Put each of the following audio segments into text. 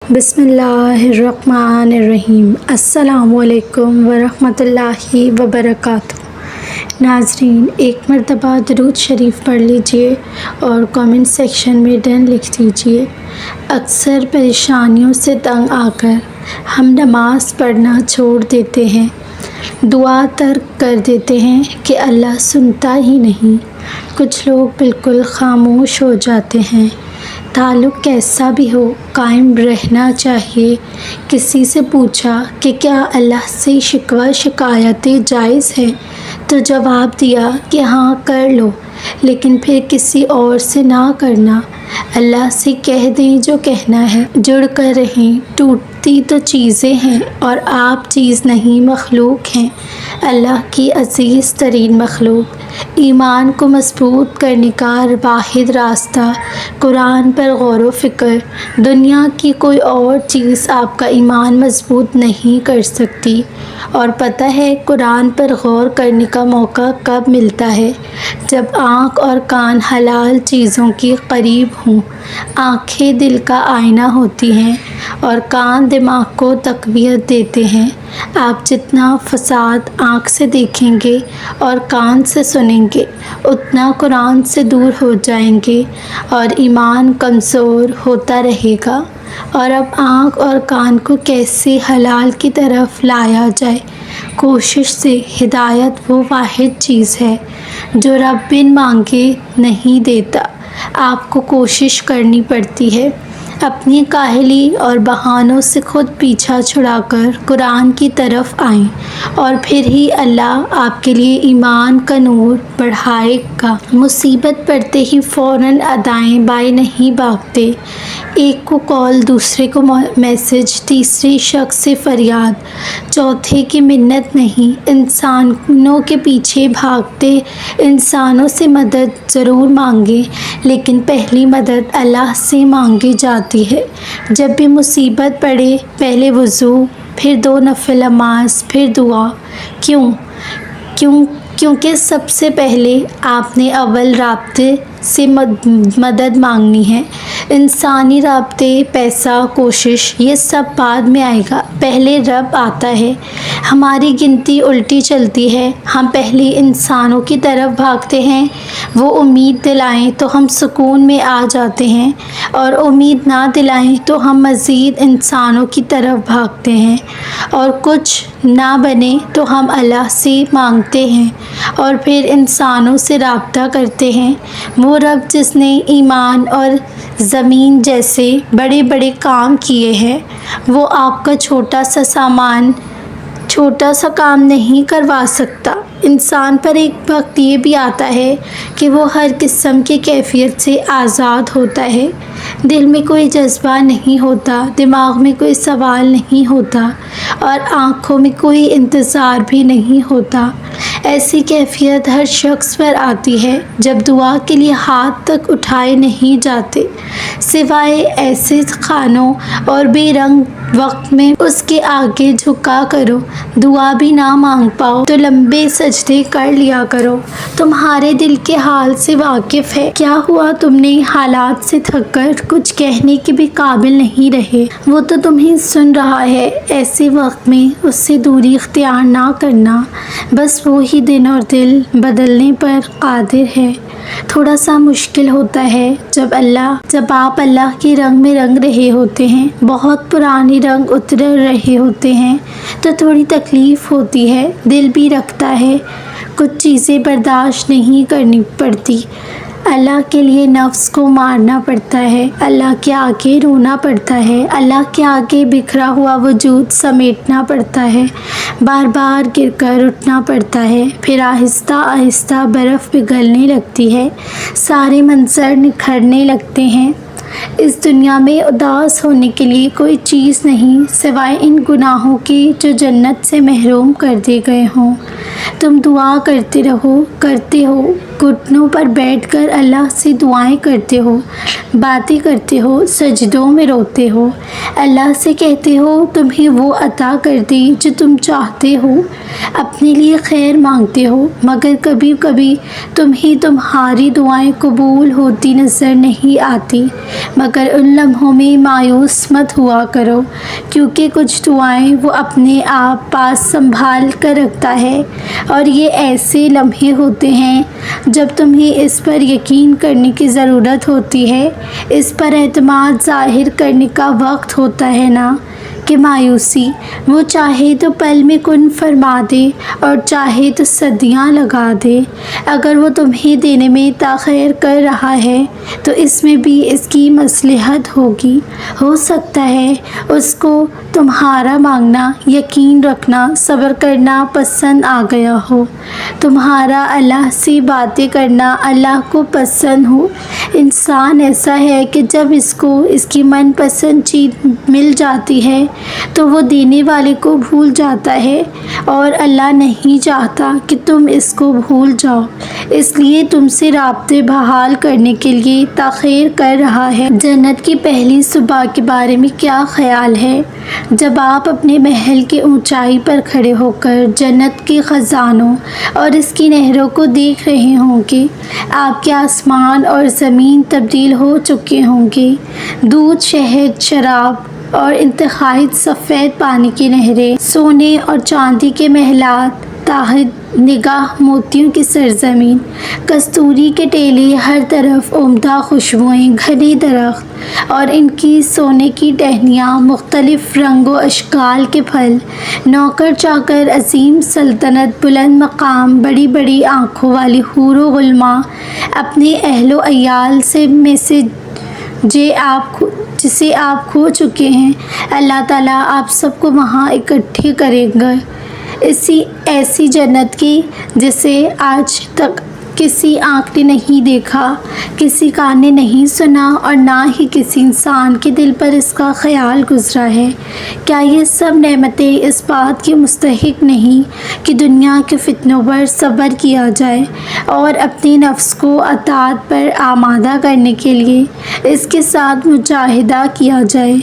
بسم اللہ الرحمن الرحیم۔ السلام علیکم ورحمۃ اللہ وبرکاتہ۔ ناظرین، ایک مرتبہ درود شریف پڑھ لیجئے اور کامنٹ سیکشن میں ڈن لکھ دیجئے۔ اکثر پریشانیوں سے تنگ آ کر ہم نماز پڑھنا چھوڑ دیتے ہیں، دعا ترک کر دیتے ہیں کہ اللہ سنتا ہی نہیں۔ کچھ لوگ بالکل خاموش ہو جاتے ہیں۔ تعلق کیسا بھی ہو، قائم رہنا چاہیے۔ کسی سے پوچھا کہ کیا اللہ سے شکوہ شکایتیں جائز ہیں تو جواب دیا کہ ہاں کر لو، لیکن پھر کسی اور سے نہ کرنا۔ اللہ سے کہہ دیں جو کہنا ہے، جڑ کر رہیں، ٹوٹتی تو چیزیں ہیں اور آپ چیز نہیں مخلوق ہیں، اللہ کی عزیز ترین مخلوق۔ ایمان کو مضبوط کرنے کا واحد راستہ قرآن پر غور و فکر۔ دنیا کی کوئی اور چیز آپ کا ایمان مضبوط نہیں کر سکتی۔ اور پتہ ہے قرآن پر غور کرنے کا موقع کب ملتا ہے؟ جب آنکھ اور کان حلال چیزوں کے قریب ہوں۔ آنکھیں دل کا آئینہ ہوتی ہیں اور کان دماغ کو تقویت دیتے ہیں۔ آپ جتنا فساد آنکھ سے دیکھیں گے اور کان سے سنیں گے، اتنا قرآن سے دور ہو جائیں گے اور ایمان کمزور ہوتا رہے گا۔ اور اب آنکھ اور کان کو کیسے حلال کی طرف لایا جائے؟ کوشش سے۔ ہدایت وہ واحد چیز ہے جو رب بن مانگے نہیں دیتا، آپ کو کوشش کرنی پڑتی ہے۔ اپنی کاہلی اور بہانوں سے خود پیچھا چھڑا کر قرآن کی طرف آئیں اور پھر ہی اللہ آپ کے لیے ایمان کا نور بڑھائے گا۔ مصیبت پڑتے ہی فوراً دائیں بائیں نہیں بھاگتے۔ ایک کو کال، دوسرے کو میسج، تیسرے شخص سے فریاد، چوتھے کی منت نہیں۔ انسانوں کے پیچھے بھاگتے انسانوں سے مدد ضرور مانگیں، لیکن پہلی مدد اللہ سے مانگی جاتی ہے۔ جب بھی مصیبت پڑے، پہلے وضو، پھر 2 نفل نماز، پھر دعا۔ کیونکہ سب سے پہلے آپ نے اول رابطے سے مدد مانگنی ہے۔ انسانی رابطے، پیسہ، کوشش، یہ سب بعد میں آئے گا، پہلے رب آتا ہے۔ ہماری گنتی الٹی چلتی ہے، ہم پہلے انسانوں کی طرف بھاگتے ہیں، وہ امید دلائیں تو ہم سکون میں آ جاتے ہیں، اور امید نہ دلائیں تو ہم مزید انسانوں کی طرف بھاگتے ہیں، اور کچھ نہ بنے تو ہم اللہ سے مانگتے ہیں اور پھر انسانوں سے رابطہ کرتے ہیں۔ وہ رب جس نے ایمان اور زمین جیسے بڑے بڑے کام کیے ہیں، وہ آپ کا چھوٹا سا کام نہیں کروا سکتا۔ انسان پر ایک وقت یہ بھی آتا ہے کہ وہ ہر قسم کی کیفیت سے آزاد ہوتا ہے۔ دل میں کوئی جذبہ نہیں ہوتا، دماغ میں کوئی سوال نہیں ہوتا اور آنکھوں میں کوئی انتظار بھی نہیں ہوتا۔ ایسی کیفیت ہر شخص پر آتی ہے جب دعا کے لیے ہاتھ تک اٹھائے نہیں جاتے، سوائے ایسے خانوں اور بے رنگ وقت میں اس کے آگے جھکا کرو۔ دعا بھی نہ مانگ پاؤ تو لمبے سجدے کر لیا کرو۔ تمہارے دل کے حال سے واقف ہے، کیا ہوا تم نے حالات سے تھک کر کچھ کہنے کے بھی قابل نہیں رہے، وہ تو تمہیں سن رہا ہے۔ ایسے وقت میں اس سے دوری اختیار نہ کرنا، بس وہی دن اور دل بدلنے پر قادر ہے۔ تھوڑا سا مشکل ہوتا ہے جب آپ اللہ کے رنگ میں رنگ رہے ہوتے ہیں، بہت پرانے رنگ اتر رہے ہوتے ہیں تو تھوڑی تکلیف ہوتی ہے، دل بھی رکھتا ہے، کچھ چیزیں برداشت نہیں کرنی پڑتی۔ اللہ کے لیے نفس کو مارنا پڑتا ہے، اللہ کے آگے رونا پڑتا ہے، اللہ کے آگے بکھرا ہوا وجود سمیٹنا پڑتا ہے، بار بار گر کر اٹھنا پڑتا ہے، پھر آہستہ آہستہ برف پگھلنے لگتی ہے، سارے منظر نکھرنے لگتے ہیں۔ اس دنیا میں اداس ہونے کے لیے کوئی چیز نہیں سوائے ان گناہوں کے جو جنت سے محروم کر دیے گئے ہوں۔ تم دعا کرتے ہو، گھٹنوں پر بیٹھ کر اللہ سے دعائیں کرتے ہو، باتیں کرتے ہو، سجدوں میں روتے ہو، اللہ سے کہتے ہو تمہیں وہ عطا کر دے جو تم چاہتے ہو، اپنے لیے خیر مانگتے ہو، مگر کبھی کبھی تمہیں تمہاری دعائیں قبول ہوتی نظر نہیں آتی۔ مگر ان لمحوں میں مایوس مت ہوا کرو، کیونکہ کچھ دعائیں وہ اپنے آپ پاس سنبھال کر رکھتا ہے، اور یہ ایسے لمحے ہوتے ہیں جب تمہیں اس پر یقین کرنے کی ضرورت ہوتی ہے، اس پر اعتماد ظاہر کرنے کا وقت ہوتا ہے نا کہ مایوسی وہ چاہے تو پل میں کن فرما دے اور چاہے تو صدیاں لگا دے۔ اگر وہ تمہیں دینے میں تاخیر کر رہا ہے تو اس میں بھی اس کی مصلحت ہوگی، ہو سکتا ہے اس کو تمہارا مانگنا، یقین رکھنا، صبر کرنا پسند آ گیا ہو، تمہارا اللہ سے باتیں کرنا اللہ کو پسند ہو۔ انسان ایسا ہے کہ جب اس کو اس کی من پسند چیز مل جاتی ہے تو وہ دینے والے کو بھول جاتا ہے، اور اللہ نہیں چاہتا کہ تم اس کو بھول جاؤ، اس لیے تم سے رابطے بحال کرنے کے لیے تاخیر کر رہا ہے۔ جنت کی پہلی صبح کے بارے میں کیا خیال ہے؟ جب آپ اپنے محل کی اونچائی پر کھڑے ہو کر جنت کے خزانوں اور اس کی نہروں کو دیکھ رہے ہوں گے، آپ کے آسمان اور زمین تبدیل ہو چکے ہوں گے، دودھ، شہد، شراب اور انتہائی سفید پانی کی نہریں، سونے اور چاندی کے محلات، تحت نگاہ موتیوں کی سرزمین، کستوری کے ٹیلے، ہر طرف عمدہ خوشبوئیں، گھنے درخت اور ان کی سونے کی ٹہنیاں، مختلف رنگ و اشکال کے پھل، نوکر چاکر، عظیم سلطنت، بلند مقام، بڑی بڑی آنکھوں والی حور و غلماں، اپنے اہل و عیال میں سے جسے آپ کھو چکے ہیں، اللہ تعالیٰ آپ سب کو وہاں اکٹھے کرے گا، ایسی جنت کی جسے آج تک کسی آنکھ نے نہیں دیکھا، کسی کان نے نہیں سنا، اور نہ ہی کسی انسان کے دل پر اس کا خیال گزرا ہے۔ کیا یہ سب نعمتیں اس بات کی مستحق نہیں کہ دنیا کے فتنوں پر صبر کیا جائے اور اپنے نفس کو اطاعت پر آمادہ کرنے کے لیے اس کے ساتھ مجاہدہ کیا جائے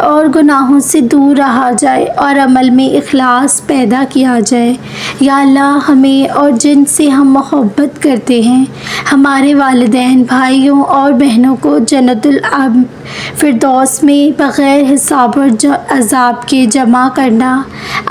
اور گناہوں سے دور رہا جائے اور عمل میں اخلاص پیدا کیا جائے؟ یا اللہ، ہمیں اور جن سے ہم محبت کرتے ہیں، ہمارے والدین، بھائیوں اور بہنوں کو جنت الفردوس میں بغیر حساب اور عذاب کے جمع کرنا،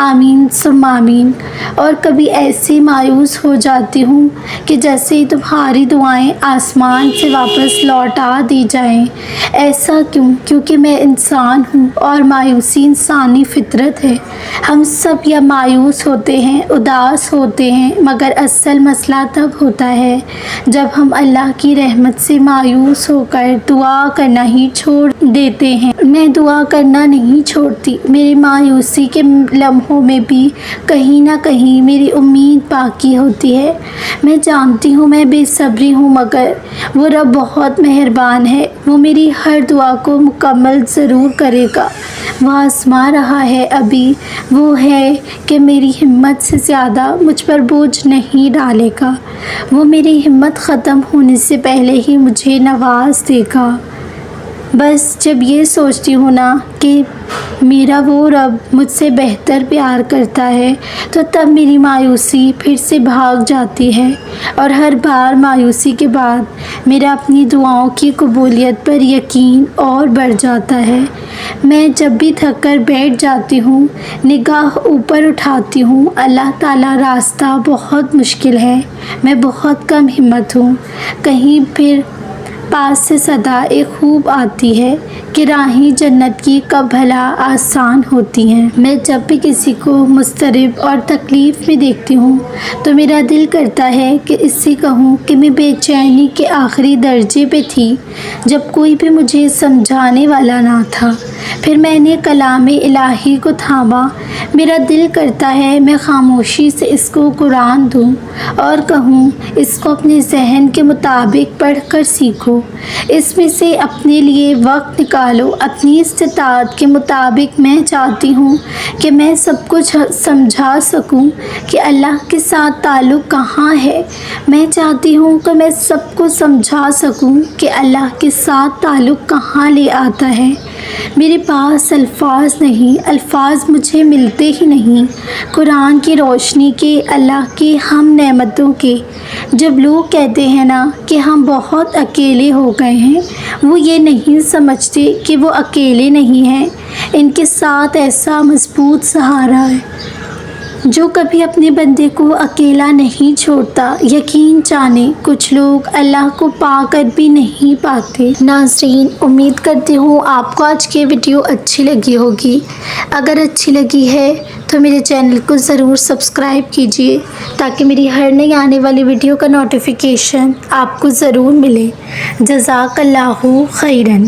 آمین ثم آمین۔ اور کبھی ایسی مایوس ہو جاتی ہوں کہ جیسے تمہاری دعائیں آسمان سے واپس لوٹا دی جائیں۔ ایسا کیوں؟ کیونکہ میں انسان ہوں اور مایوسی انسانی فطرت ہے۔ ہم سب یا مایوس ہوتے ہیں، اداس ہوتے ہیں، مگر اصل مسئلہ تب ہوتا ہے جب ہم اللہ کی رحمت سے مایوس ہو کر دعا کرنا ہی چھوڑ دیتے ہیں۔ میں دعا کرنا نہیں چھوڑتی، میری مایوسی کے لمحوں میں بھی کہیں نہ کہیں میری امید باقی ہوتی ہے۔ میں جانتی ہوں میں بے صبری ہوں، مگر وہ رب بہت مہربان ہے، وہ میری ہر دعا کو مکمل ضرور کرے گا۔ وہ آزما رہا ہے، ابھی وہ ہے کہ میری ہمت سے زیادہ مجھ پر بوجھ نہیں ڈالے گا، وہ میری ہمت ختم ہونے سے پہلے ہی مجھے نواز دے گا۔ بس جب یہ سوچتی ہوں نا کہ میرا وہ رب مجھ سے بہتر پیار کرتا ہے تو تب میری مایوسی پھر سے بھاگ جاتی ہے، اور ہر بار مایوسی کے بعد میرا اپنی دعاؤں کی قبولیت پر یقین اور بڑھ جاتا ہے۔ میں جب بھی تھک کر بیٹھ جاتی ہوں، نگاہ اوپر اٹھاتی ہوں، اللہ تعالیٰ راستہ بہت مشکل ہے، میں بہت کم ہمت ہوں، کہیں پھر پاس سے صدا ایک خوب آتی ہے کہ راہیں جنت کی کب بھلا آسان ہوتی ہیں۔ میں جب بھی کسی کو مضطرب اور تکلیف میں دیکھتی ہوں تو میرا دل کرتا ہے کہ اس سے کہوں کہ میں بے چینی کے آخری درجے پہ تھی جب کوئی بھی مجھے سمجھانے والا نہ تھا۔ پھر میں نے کلام الہی کو تھاما، میرا دل کرتا ہے میں خاموشی سے اس کو قرآن دوں اور کہوں اس کو اپنے ذہن کے مطابق پڑھ کر سیکھو، اس میں سے اپنے لیے وقت نکالو، اپنی استطاعت کے مطابق۔ میں چاہتی ہوں کہ میں سب کچھ سمجھا سکوں کہ اللہ کے ساتھ تعلق کہاں ہے، میں چاہتی ہوں کہ میں سب کو سمجھا سکوں کہ اللہ کے ساتھ تعلق کہاں لے آتا ہے۔ میرے پاس الفاظ نہیں، الفاظ مجھے ملتے ہی نہیں قرآن کی روشنی کے، اللہ کی ہم نعمتوں کے۔ جب لوگ کہتے ہیں نا کہ ہم بہت اکیلے ہو گئے ہیں، وہ یہ نہیں سمجھتے کہ وہ اکیلے نہیں ہیں، ان کے ساتھ ایسا مضبوط سہارا ہے جو کبھی اپنے بندے کو اکیلا نہیں چھوڑتا۔ یقین جانیں کچھ لوگ اللہ کو پا کر بھی نہیں پاتے۔ ناظرین، امید کرتی ہوں آپ کو آج کی ویڈیو اچھی لگی ہوگی۔ اگر اچھی لگی ہے تو میرے چینل کو ضرور سبسکرائب کیجیے تاکہ میری ہر نئی آنے والی ویڈیو کا نوٹیفیکیشن آپ کو ضرور ملے۔ جزاک اللہ خیرن۔